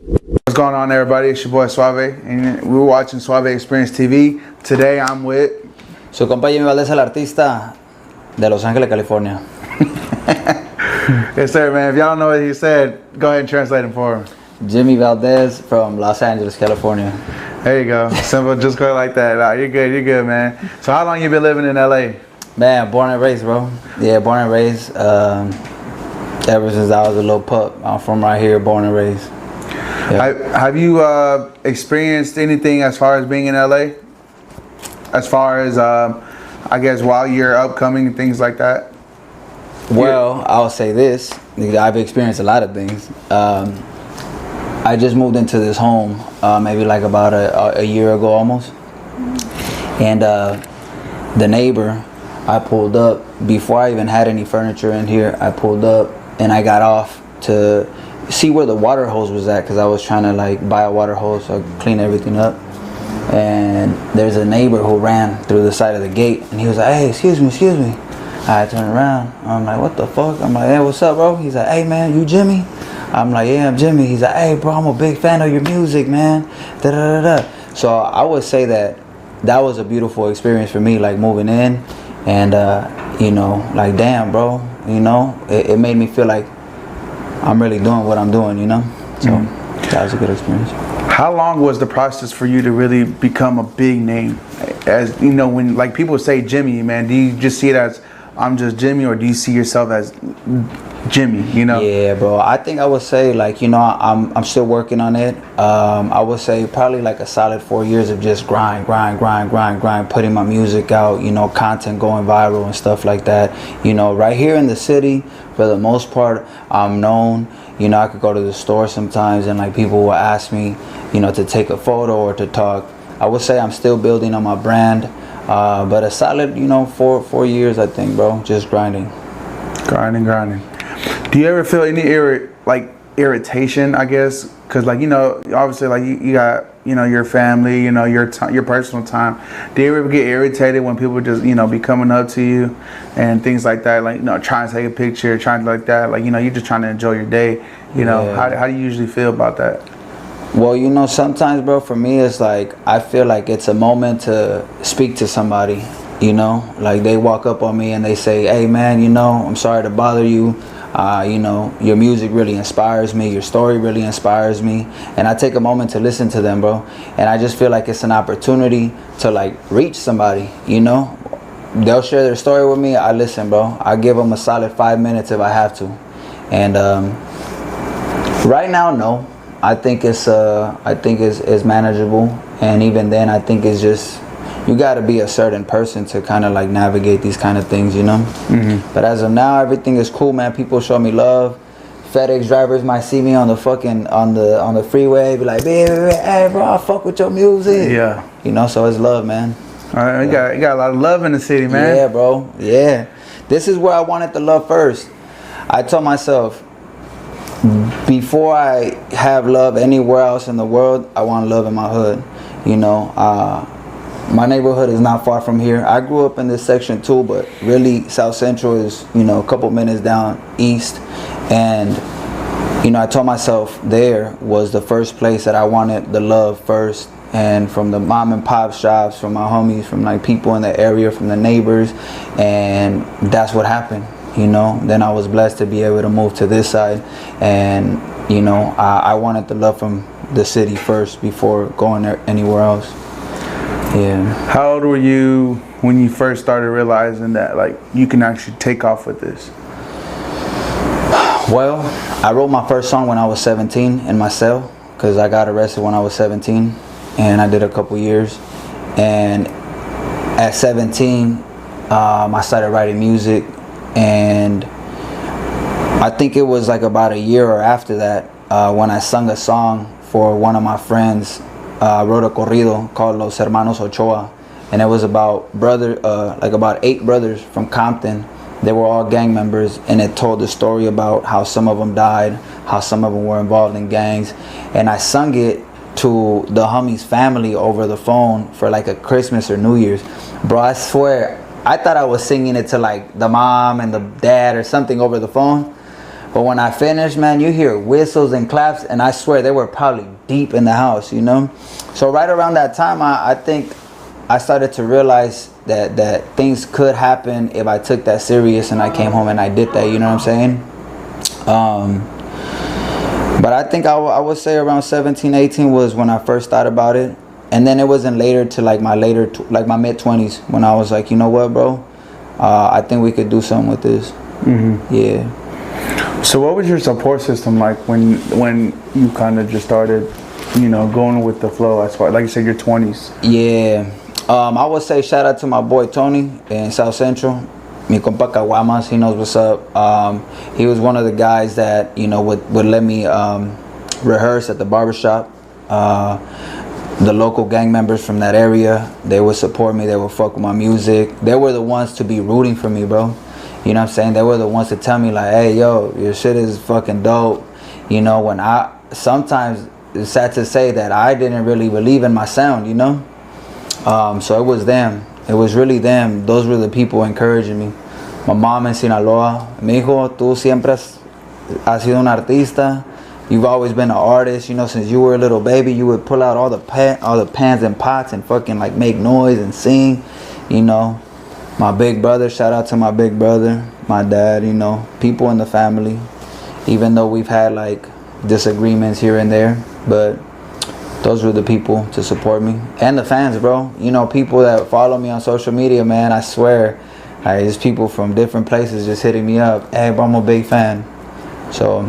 What's going on, everybody? It's your boy Suave, and we're watching Suave Experience TV. Today I'm with su compa Jimmy Valdez, el artista de Los Ángeles, California. Yes, sir, man. If y'all don't know what he said, go ahead and translate him for him. Jimmy Valdez from Los Angeles, California. There you go. Simple, just go like that. Nah, you're good, man. So how long you been living in LA? Man, born and raised, bro. Yeah, born and raised. Ever since I was a little pup. I'm from right here, born and raised. Yep. Have you experienced anything as far as being in LA? As far as, I guess, while you're upcoming and things like that? Well, I'll say this. I've experienced a lot of things. I just moved into this home maybe like about a year ago almost. And the neighbor, I pulled up, before I even had any furniture in here, I pulled up and I got off to see where the water hose was at, because I was trying to like buy a water hose so I could clean everything up. And there's a neighbor who ran through the side of the gate and he was like, hey, excuse me. I turned around, I'm like, what the fuck? I'm like, hey, what's up, bro? He's like, hey man, you Jimmy? I'm like, yeah, I'm Jimmy. He's like, hey bro, I'm a big fan of your music, man. Da da da da. So I would say that was a beautiful experience for me, like moving in, and you know, like damn bro, you know, it made me feel like I'm really doing what I'm doing, you know. So that was a good experience. How long was the process for you to really become a big name? As you know, when like people say Jimmy, man, do you just see it as I'm just Jimmy, or do you see yourself as Jimmy, you know? Yeah, bro. I think I would say, like, you know, I'm still working on it. I would say probably like a solid 4 years of just grind, putting my music out, you know, content going viral and stuff like that. You know, right here in the city, for the most part, I'm known. You know, I could go to the store sometimes and like people will ask me, you know, to take a photo or to talk. I would say I'm still building on my brand. But a solid, you know, 4 years, I think, bro. Just grinding. Do you ever feel any irritation, I guess? Because, like, you know, obviously, like, you got, you know, your family, you know, your personal time. Do you ever get irritated when people just, you know, be coming up to you and things like that? Like, you know, trying to take a picture, trying to like that. Like, you know, you're just trying to enjoy your day. You know, how do you usually feel about that? Well, you know, sometimes, bro, for me, it's like, I feel like it's a moment to speak to somebody, you know? Like, they walk up on me and they say, hey, man, you know, I'm sorry to bother you. You know, your music really inspires me. Your story really inspires me. And I take a moment to listen to them, bro. And I just feel like it's an opportunity to, like, reach somebody, you know? They'll share their story with me. I listen, bro. I give them a solid 5 minutes if I have to. And right now, no. I think it's manageable, and even then I think it's just, you got to be a certain person to kind of like navigate these kind of things, you know. But as of now, everything is cool, man. People show me love. FedEx drivers might see me on the fucking on the freeway, be like, hey bro, I fuck with your music. Yeah, you know. So it's love, man. All right, you got a lot of love in the city, man. Yeah, bro. Yeah, this is where I wanted the love first. I told myself, before I have love anywhere else in the world, I want love in my hood. You know, my neighborhood is not far from here. I grew up in this section too, but really South Central is, you know, a couple minutes down east. And, you know, I told myself there was the first place that I wanted the love first. And from the mom and pop shops, from my homies, from like people in the area, from the neighbors. And that's what happened. You know, then I was blessed to be able to move to this side, and you know, I wanted the love from the city first before going there anywhere else. Yeah. How old were you when you first started realizing that like you can actually take off with this? Well, I wrote my first song when I was 17 in my cell, because I got arrested when I was 17, and I did a couple years. And at 17, I started writing music. And I think it was like about a year or after that when I sung a song for one of my friends. I wrote a corrido called Los Hermanos Ochoa, and it was about about 8 brothers from Compton. They were all gang members, and it told the story about how some of them died, how some of them were involved in gangs. And I sung it to the homie's family over the phone for like a Christmas or New Year's. Bro, I swear, I thought I was singing it to like the mom and the dad or something over the phone. But when I finished, man, you hear whistles and claps, and I swear they were probably deep in the house, you know? So right around that time, I think I started to realize that things could happen if I took that serious and I came home and I did that, you know what I'm saying? But I think I would say around 17, 18 was when I first thought about it. And then it wasn't later to like my mid-20s when I was like, you know what, bro? I think we could do something with this. Yeah. So what was your support system like when you kind of just started, you know, going with the flow as far, like you said, your 20s? Yeah. I would say shout out to my boy Tony in South Central. Mi compa Caguamas, he knows what's up. He was one of the guys that, you know, would let me rehearse at the barbershop. The local gang members from that area, they would support me, they would fuck with my music. They were the ones to be rooting for me, bro. You know what I'm saying? They were the ones to tell me like, hey, yo, your shit is fucking dope. You know, when sometimes it's sad to say that I didn't really believe in my sound, you know? So it was them. It was really them. Those were the people encouraging me. My mom in Sinaloa, mijo, tú siempre has sido un artista. You've always been an artist, you know, since you were a little baby. You would pull out all the pans and pots and fucking like make noise and sing, you know. My big brother, shout out to my big brother, my dad, you know, people in the family. Even though we've had like disagreements here and there, but those were the people to support me. And the fans, bro. You know, people that follow me on social media, man, I swear, there's people from different places just hitting me up. Hey, bro, I'm a big fan. So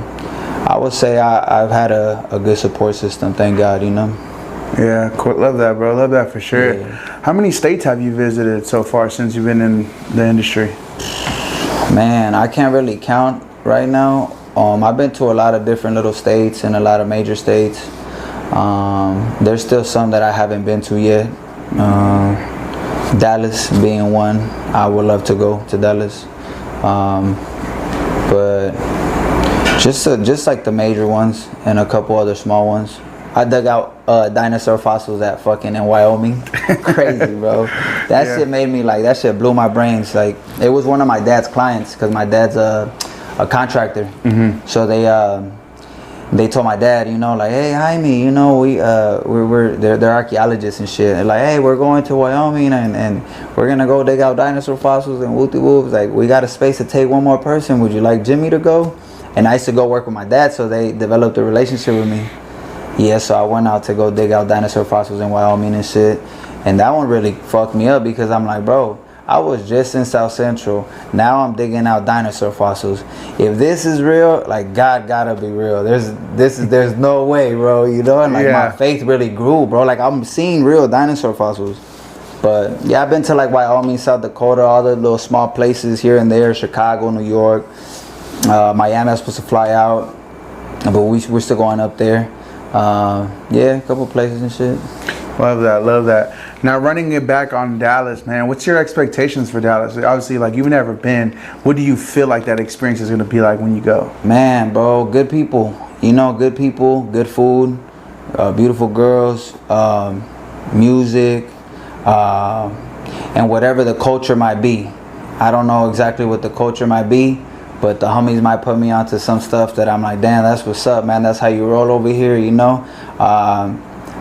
I would say I've had a good support system, thank God, you know. Yeah, cool. Love that, bro. Love that for sure. Yeah. How many states have you visited so far since you've been in the industry? Man, I can't really count right now. I've been to a lot of different little states and a lot of major states. There's still some that I haven't been to yet. Dallas being one. I would love to go to Dallas. But just like the major ones and a couple other small ones. I dug out dinosaur fossils in Wyoming. Crazy, bro. That shit made me like, that shit blew my brains. Like, it was one of my dad's clients because my dad's a contractor. So they told my dad, you know, like, hey, Jaime, you know, they're archaeologists and shit. They're like, hey, we're going to Wyoming and we're gonna go dig out dinosaur fossils and whoopty whoops. Like, we got a space to take one more person. Would you like Jimmy to go? And I used to go work with my dad, so they developed a relationship with me. Yeah, so I went out to go dig out dinosaur fossils in Wyoming and shit. And that one really fucked me up because I'm like, bro, I was just in South Central. Now I'm digging out dinosaur fossils. If this is real, like, God gotta be real. There's no way, bro, you know? And like my faith really grew, bro. Like, I'm seeing real dinosaur fossils. But yeah, I've been to like Wyoming, South Dakota, all the little small places here and there, Chicago, New York. Miami, I was supposed to fly out, but we're still going up there. Yeah, a couple places and shit. Love that. Now, running it back on Dallas, man, what's your expectations for Dallas? Obviously, like, you've never been. What do you feel like that experience is going to be like when you go? Man, bro, good people. You know, good people, good food, beautiful girls, music, and whatever the culture might be. I don't know exactly what the culture might be, but the homies might put me onto some stuff that I'm like, damn, that's what's up, man. That's how you roll over here, you know.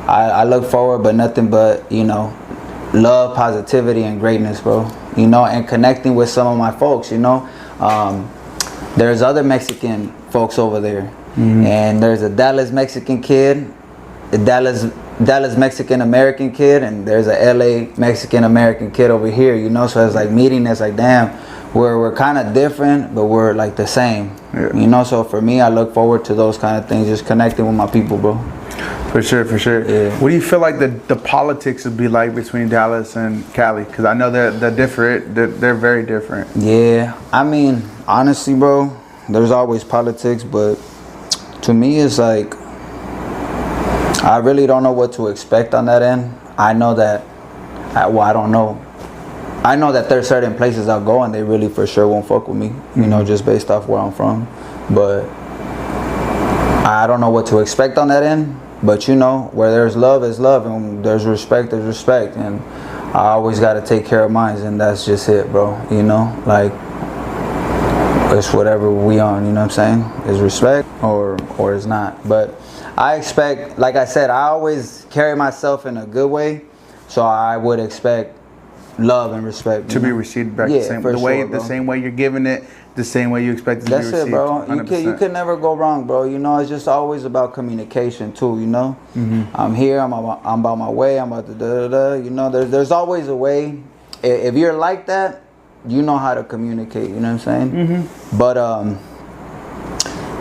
I look forward, but nothing but, you know, love, positivity, and greatness, bro. You know, and connecting with some of my folks, you know. There's other Mexican folks over there. And there's a Dallas Mexican kid, a Dallas Mexican American kid, and there's a LA Mexican American kid over here, you know. So it's like meeting, it's like, damn, we're kind of different, but we're like the same, you know. So for me, I look forward to those kind of things, just connecting with my people, bro. For sure. Yeah. What do you feel like the politics would be like between Dallas and Cali? Because I know they're different. They're very different. Yeah, I mean, honestly, bro, there's always politics, but to me, it's like, I really don't know what to expect on that end. I know that, I don't know. I know that there's certain places I'll go and they really for sure won't fuck with me, you know, just based off where I'm from. But I don't know what to expect on that end. But you know, where there's love is love, and there's respect, and I always got to take care of mine, and that's just it, bro. You know, like, it's whatever we on, you know what I'm saying? Is respect or it's not. But I expect, like I said, I always carry myself in a good way, so I would expect love and respect to be received back the same way you're giving it, the same way you expect it to be received. That's it, bro. You can never go wrong, bro. You know, it's just always about communication too. You know, I'm here. I'm about my way. I'm about the You know, there's always a way. If you're like that, you know how to communicate. You know what I'm saying? But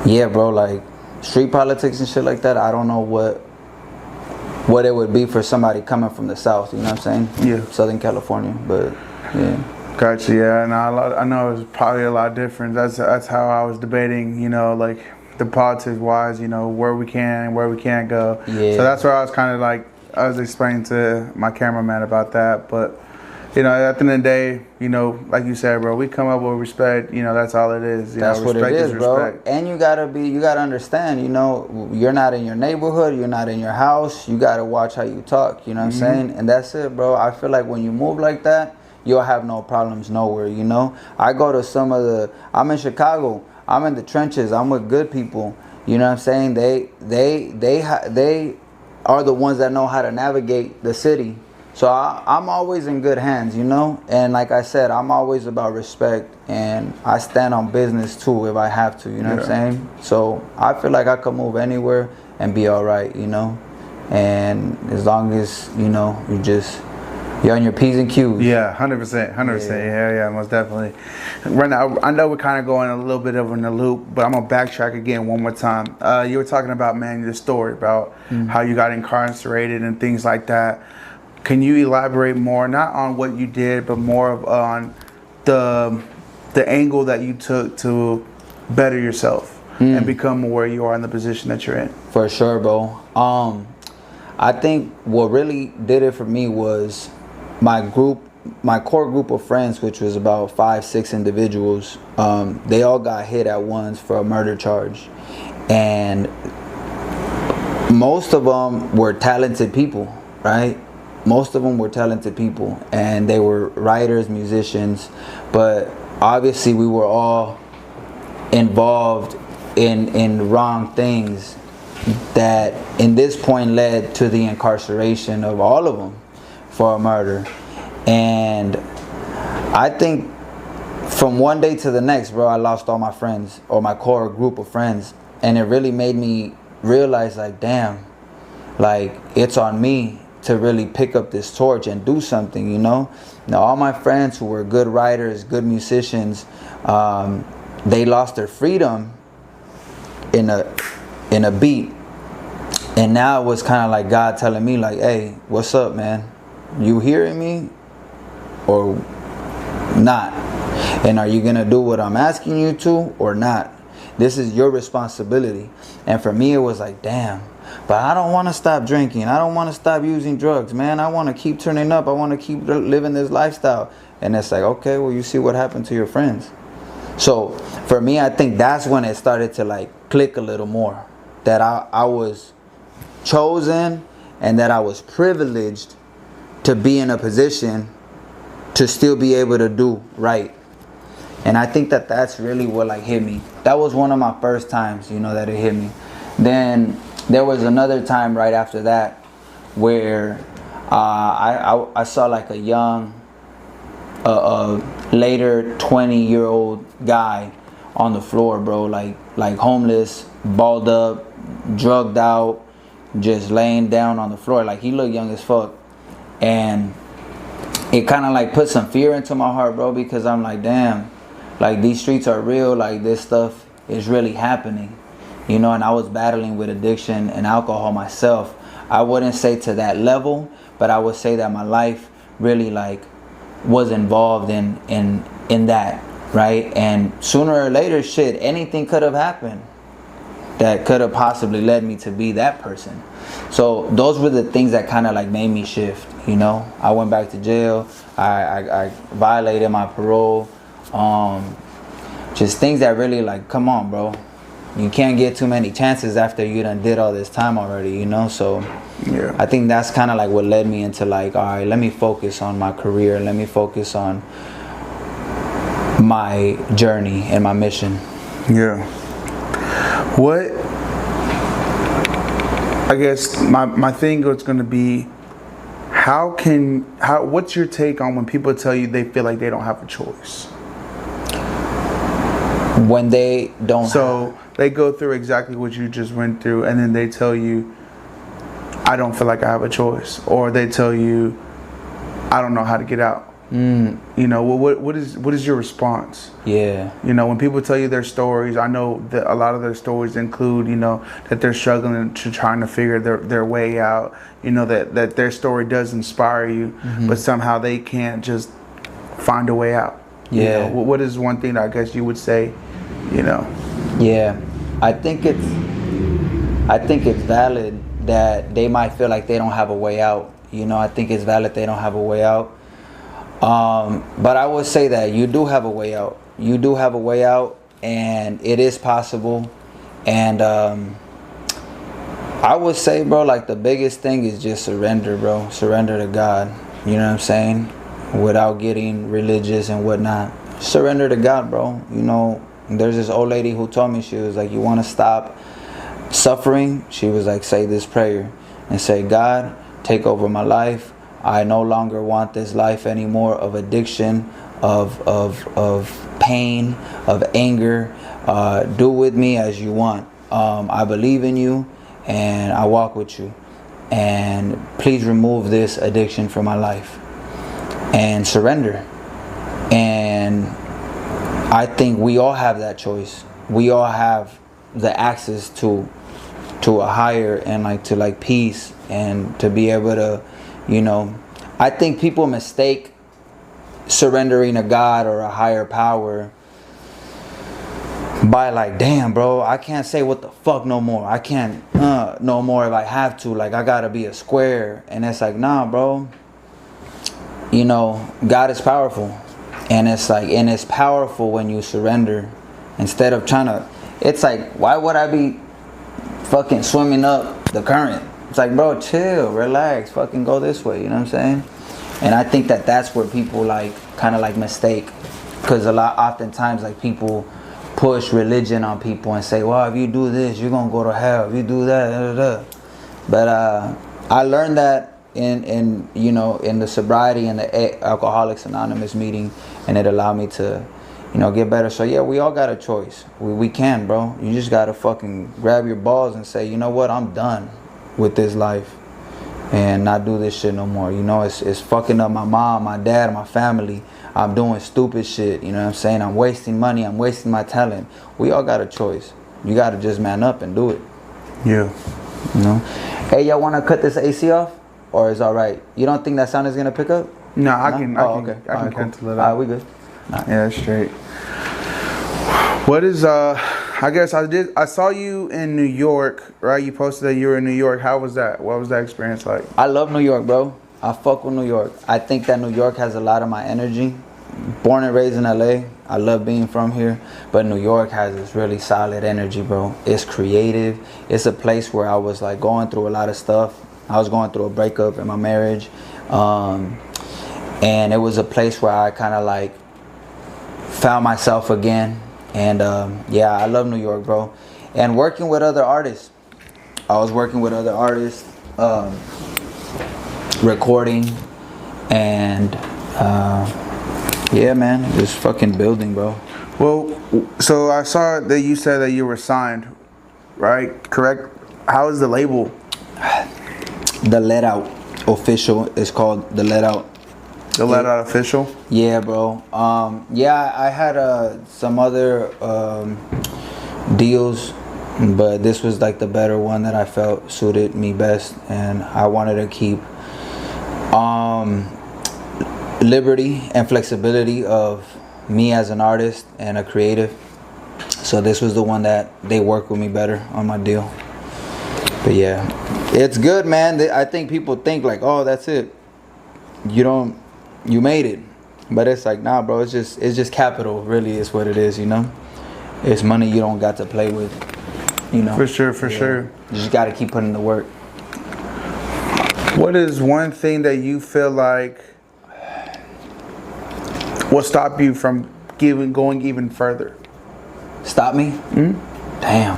yeah, bro. Like street politics and shit like that. I don't know what it would be for somebody coming from the South, you know what I'm saying? Yeah. Southern California, but yeah. Gotcha, yeah. And I know it was probably a lot different. That's how I was debating, you know, like the politics wise, you know, where we can and where we can't go. Yeah. So that's where I was kind of like, I was explaining to my cameraman about that. But, you know, at the end of the day, you know, like you said, bro, we come up with respect, you know, that's all it is. That's what it is, bro. And you gotta understand, you know, you're not in your neighborhood, you're not in your house, you gotta watch how you talk, you know what I'm saying? And that's it, bro. I feel like when you move like that, you'll have no problems nowhere, you know? I go to I'm in Chicago, I'm in the trenches, I'm with good people, you know what I'm saying? They are the ones that know how to navigate the city. So I'm always in good hands, you know? And like I said, I'm always about respect, and I stand on business too if I have to, you know what I'm saying? So I feel like I could move anywhere and be all right, you know? And as long as, you know, you're on your P's and Q's. Yeah, 100%, 100%. Yeah, most definitely. Right now, I know we're kind of going a little bit over in the loop, but I'm going to backtrack again one more time. You were talking about, man, your story about how you got incarcerated and things like that. Can you elaborate more, not on what you did, but more on the angle that you took to better yourself and become where you are in the position that you're in? For sure, bro. I think what really did it for me was my core group of friends, which was about 5-6 individuals. They all got hit at once for a murder charge, and most of them were talented people, right? Most of them were talented people, and they were writers, musicians, but obviously we were all involved in wrong things that in this point led to the incarceration of all of them for a murder. And I think from one day to the next, bro, I lost all my friends, or my core group of friends, and it really made me realize, like, damn, like, it's on me to really pick up this torch and do something, you know? Now, all my friends who were good writers, good musicians, they lost their freedom in a beat. And now it was kind of like God telling me, like, hey, what's up, man? You hearing me or not? And are you gonna do what I'm asking you to or not? This is your responsibility. And for me, it was like, damn, but I don't want to stop drinking. I don't want to stop using drugs, man. I want to keep turning up. I want to keep living this lifestyle. And it's like, okay, well, you see what happened to your friends. So for me, I think that's when it started to like click a little more, that I was chosen and that I was privileged to be in a position to still be able to do right. And I think that that's really what like hit me. That was one of my first times, you know, that it hit me. Then there was another time right after that where I saw like a young, later 20-year-old guy on the floor, bro, like homeless, balled up, drugged out, just laying down on the floor. Like, he looked young as fuck. And it kind of like put some fear into my heart, bro, because I'm like, damn, like, these streets are real. Like, this stuff is really happening, you know. And I was battling with addiction and alcohol myself. I wouldn't say to that level, but I would say that my life really like was involved in that, right? And sooner or later, shit, anything could have happened that could have possibly led me to be that person. So those were the things that kind of like made me shift, you know. I went back to jail. I violated my parole. Just things that really like, come on, bro. You can't get too many chances after you done did all this time already, you know. So yeah, I think that's kind of like what led me into like, all right, let me focus on my career. Let me focus on my journey and my mission. Yeah. What, I guess my thing is going to be, what's your take on when people tell you they feel like they don't have a choice? When they don't. So they go through exactly what you just went through, and then they tell you, I don't feel like I have a choice. Or they tell you, I don't know how to get out. You know, what is your response? Yeah. You know, when people tell you their stories, I know that a lot of their stories include, you know, that they're struggling to trying to figure their way out. You know, that their story does inspire you, but somehow they can't just find a way out. Yeah. You know, what is one thing that I guess you would say, you know? Yeah. I think it's valid that they might feel like they don't have a way out. You know, I think it's valid they don't have a way out. But I would say that you do have a way out. You do have a way out, and it is possible. And I would say, bro, like the biggest thing is just surrender, bro. Surrender to God. You know what I'm saying? Without getting religious and whatnot. Surrender to God, bro. You know, there's this old lady who told me, she was like, you want to stop suffering? She was like, say this prayer and say, God, take over my life. I no longer want this life anymore of addiction, of pain, of anger. Do with me as you want. I believe in you and I walk with you. And please remove this addiction from my life. And surrender. And I think we all have that choice. We all have the access to a higher and to peace, and to be able to, you know, I think people mistake surrendering to God or a higher power by like, damn, bro, I can't say what the fuck no more. I can't no more if I have to. Like, I gotta be a square. And it's like, nah, bro. You know, God is powerful. And it's like, and it's powerful when you surrender. Instead of trying to, it's like, why would I be fucking swimming up the current? It's like, bro, chill, relax, fucking go this way, you know what I'm saying? And I think that that's where people kind of mistake, because oftentimes people push religion on people and say, well, if you do this, you're gonna go to hell. If you do that, da, da, da. But I learned that in you know, in the sobriety and the Alcoholics Anonymous meeting, and it allowed me to, you know, get better. So yeah, we all got a choice. We can, bro. You just gotta fucking grab your balls and say, you know what, I'm done with this life and not do this shit no more. You know, it's fucking up my mom, my dad, my family. I'm doing stupid shit, you know what I'm saying? I'm wasting money, I'm wasting my talent. We all got a choice. You gotta just man up and do it. Yeah. You know? Hey, y'all wanna cut this AC off? Or is alright? You don't think that sound is gonna pick up? No, I can Okay. I can cancel it out. Alright, we good. Yeah, that's straight. What is I guess I saw you in New York, right? You posted that you were in New York. How was that? What was that experience like? I love New York, bro. I fuck with New York. I think that New York has a lot of my energy. Born and raised in LA. I love being from here. But New York has this really solid energy, bro. It's creative. It's a place where I was going through a lot of stuff. I was going through a breakup in my marriage. And it was a place where I kind of found myself again. And yeah, I love New York, bro. And working with other artists. I was working with other artists, recording, and yeah, man, just fucking building, bro. Well, so I saw that you said that you were signed, right? Correct? How is the label? The Let Out official is called The Let Out. The Let Out official? Yeah, bro. Yeah, I had some other deals, but this was the better one that I felt suited me best, and I wanted to keep liberty and flexibility of me as an artist and a creative. So this was the one that they work with me better on my deal. But yeah, it's good, man. I think people think oh, that's it. You made it. But it's nah, bro, it's just capital, really, is what it is, you know? It's money you don't got to play with, you know? For sure. You just got to keep putting in the work. What is one thing that you feel like will stop you from going even further? Stop me? Damn.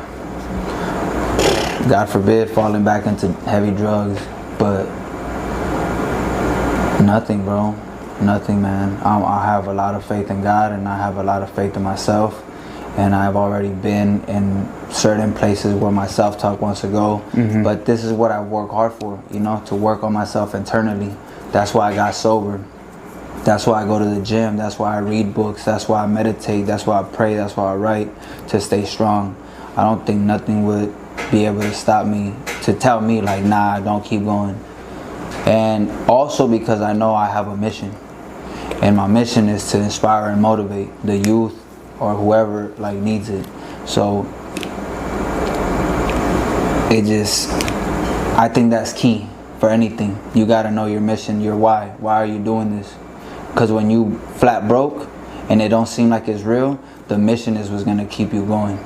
God forbid falling back into heavy drugs, but nothing, bro. Nothing, man. I have a lot of faith in God, and I have a lot of faith in myself, and I've already been in certain places where my self-talk wants to go, but this is what I work hard for, you know, to work on myself internally. That's why I got sober. That's why I go to the gym. That's why I read books. That's why I meditate. That's why I pray. That's why I write, to stay strong. I don't think nothing would be able to stop me, to tell me like, nah, don't keep going. And also because I know I have a mission, and my mission is to inspire and motivate the youth or whoever like needs it. So I think that's key for anything. You got to know your mission, your why. Why are you doing this? Because when you flat broke and it don't seem like it's real, the mission is what's going to keep you going,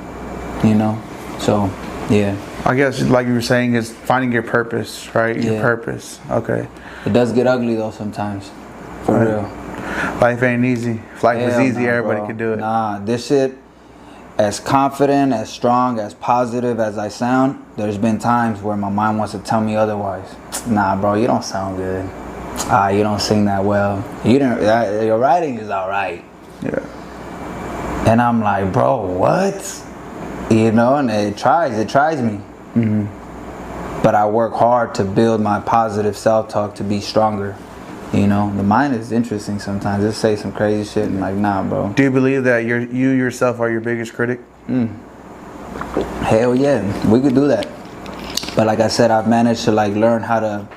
you know? So, yeah. I guess like you were saying, is finding your purpose, right? Your purpose. Okay. It does get ugly though sometimes, for real. Life ain't easy. If life was easy, everybody could do it. Nah, this shit, as confident, as strong, as positive as I sound, there's been times where my mind wants to tell me otherwise. Nah, bro, you don't sound good. You don't sing that well. Your writing is all right. Yeah. And I'm like, bro, what? You know, and it tries me. But I work hard to build my positive self-talk to be stronger. You know, the mind is interesting sometimes. Just say some crazy shit and like, nah, bro. Do you believe that you yourself are your biggest critic? Hell yeah, we could do that. But like I said, I've managed to like learn how to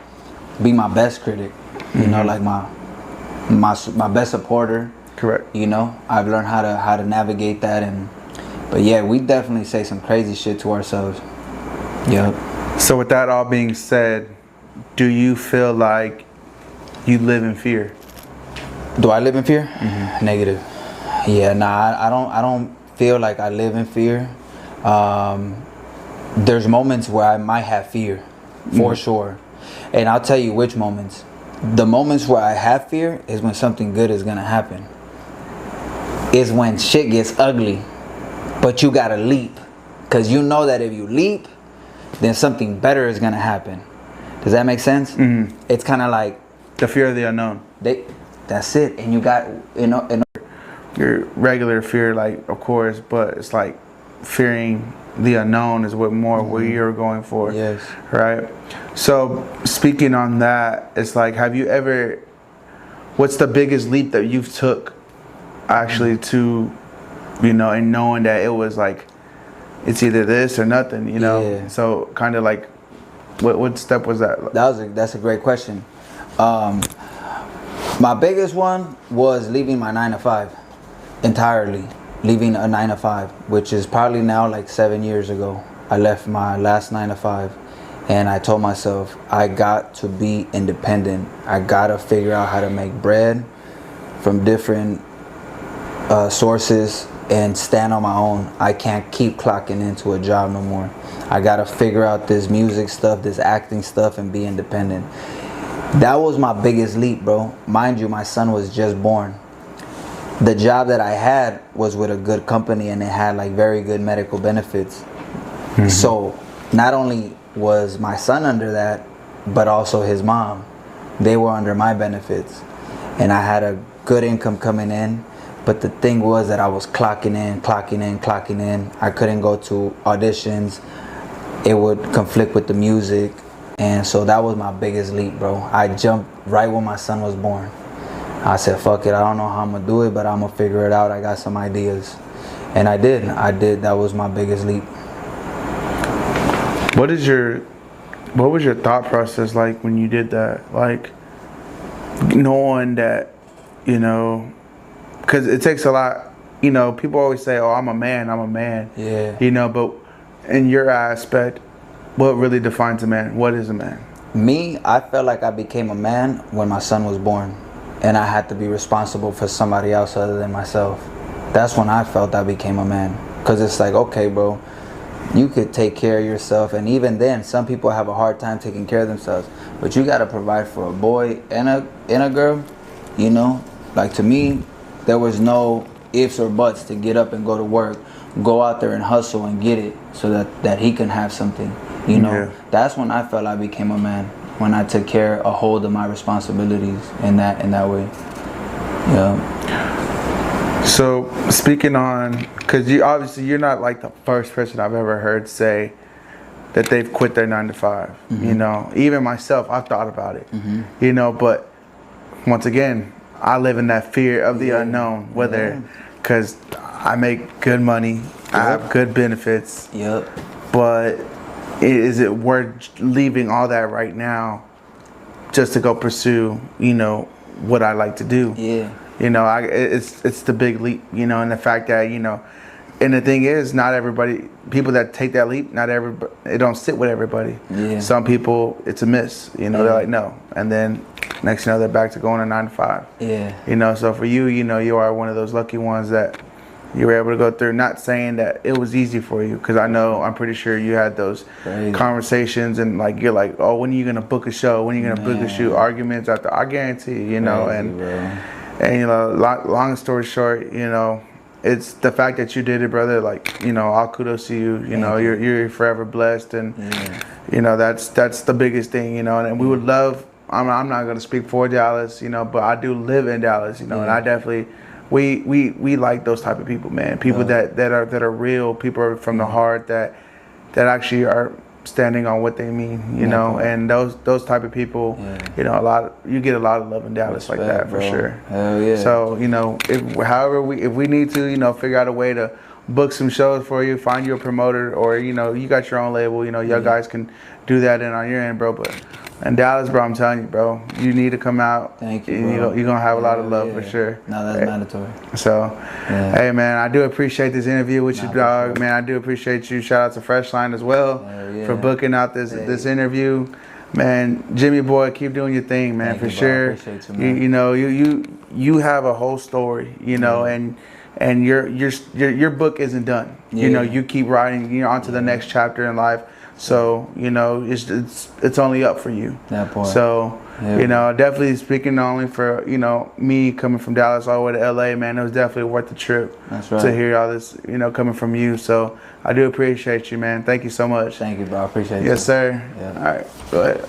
be my best critic. You know, like my best supporter. Correct. You know, I've learned how to navigate that, but yeah, we definitely say some crazy shit to ourselves. Yep. So with that all being said, do you feel like you live in fear? Do I live in fear? Negative. Yeah, nah, I don't feel like I live in fear. There's moments where I might have fear, for sure. And I'll tell you which moments. The moments where I have fear is when something good is gonna happen. Is when shit gets ugly, but you gotta leap. Cause you know that if you leap, then something better is gonna happen. Does that make sense? It's kind of like the fear of the unknown. That's it. And you got, you know, your regular fear, like, of course, but it's like fearing the unknown is what you're going for. Yes. Right. So speaking on that, it's like, what's the biggest leap that you've took actually to, you know, and knowing that it was like, it's either this or nothing, you know? Yeah. So kind of like, what step was that? That's a great question. My biggest one was leaving my 9-to-5 entirely. Leaving a 9-to-5, which is probably now like 7 years ago. I left my last 9-to-5, and I told myself, I got to be independent. I gotta figure out how to make bread from different sources and stand on my own. I can't keep clocking into a job no more. I gotta figure out this music stuff, this acting stuff, and be independent. That was my biggest leap, bro. Mind you, my son was just born. The job that I had was with a good company, and it had like very good medical benefits. So not only was my son under that, but also his mom. They were under my benefits, and I had a good income coming in. But the thing was that I was clocking in. I couldn't go to auditions. It would conflict with the music. And so that was my biggest leap, bro. I jumped right when my son was born. I said, fuck it, I don't know how I'm gonna do it, but I'm gonna figure it out. I got some ideas. And I did. That was my biggest leap. What was your thought process like when you did that? Like, knowing that, you know, because it takes a lot, you know, people always say, oh, I'm a man. Yeah. You know, but in your aspect, what really defines a man? What is a man? Me, I felt like I became a man when my son was born, and I had to be responsible for somebody else other than myself. That's when I felt I became a man. Because it's like, okay, bro, you could take care of yourself. And even then, some people have a hard time taking care of themselves. But you got to provide for a boy and a girl, you know? Like, to me, there was no ifs or buts to get up and go to work, go out there and hustle and get it so that he can have something, you know. Yeah. That's when I felt I became a man, when I took a hold of my responsibilities in that way. Yeah. So speaking on, because you're not like the first person I've ever heard say that they've quit their 9 to 5. Mm-hmm. You know, even myself, I've thought about it. Mm-hmm. You know, but once again, I live in that fear of the unknown. Whether, because I make good money, I have good benefits. Yep. But is it worth leaving all that right now just to go pursue, you know, what I like to do? Yeah. You know, it's the big leap, you know, and the fact that, you know, and the thing is, not everybody, people that take that leap, not everybody, it don't sit with everybody. Yeah. Some people, it's a miss, you know, they're like, no. And then next thing you know, they're back to going to 9 to 5. Yeah. You know, so for you, you know, you are one of those lucky ones that you were able to go through, not saying that it was easy for you, because I'm pretty sure you had those conversations and like, you're like, oh, when are you going to book a show? When are you going to book a shoot? Arguments after, I guarantee you, you know, and you know, long story short, you know, it's the fact that you did it, brother. Like, you know, all kudos to you. You know, you're forever blessed, and you know, that's the biggest thing. You know, and we would love. I'm not gonna speak for Dallas, you know, but I do live in Dallas, you know, and I definitely we like those type of people, man. People that are real. People are from the heart that actually are standing on what they mean, you know, and those type of people, you know, you get a lot of love in Dallas. Respect, like that, bro. For sure. Hell yeah. So, you know, if we need to, you know, figure out a way to book some shows for you, find you a promoter, or, you know, you got your own label, you know, y'all guys can do that on your end, bro. But in Dallas, bro, I'm telling you, bro, you need to come out. Thank you, bro. You're gonna have a lot of love for sure. No, that's mandatory. So, hey, man, I do appreciate this interview with you, dog. Man, I do appreciate you. Shout out to Freshline as well for booking out this interview. Man, Jimmy boy, keep doing your thing, man. For sure. I appreciate you, man. You know, you have a whole story, you know, and your book isn't done. You know, you keep writing, you know, onto the next chapter in life. So, you know, it's only up for you. That point. So, you know, definitely speaking not only for, you know, me coming from Dallas all the way to LA, man, it was definitely worth the trip. That's right. To hear all this, you know, coming from you. So I do appreciate you, man. Thank you so much. Thank you, bro. I appreciate it. Yes, sir. Yeah. All right. Go ahead.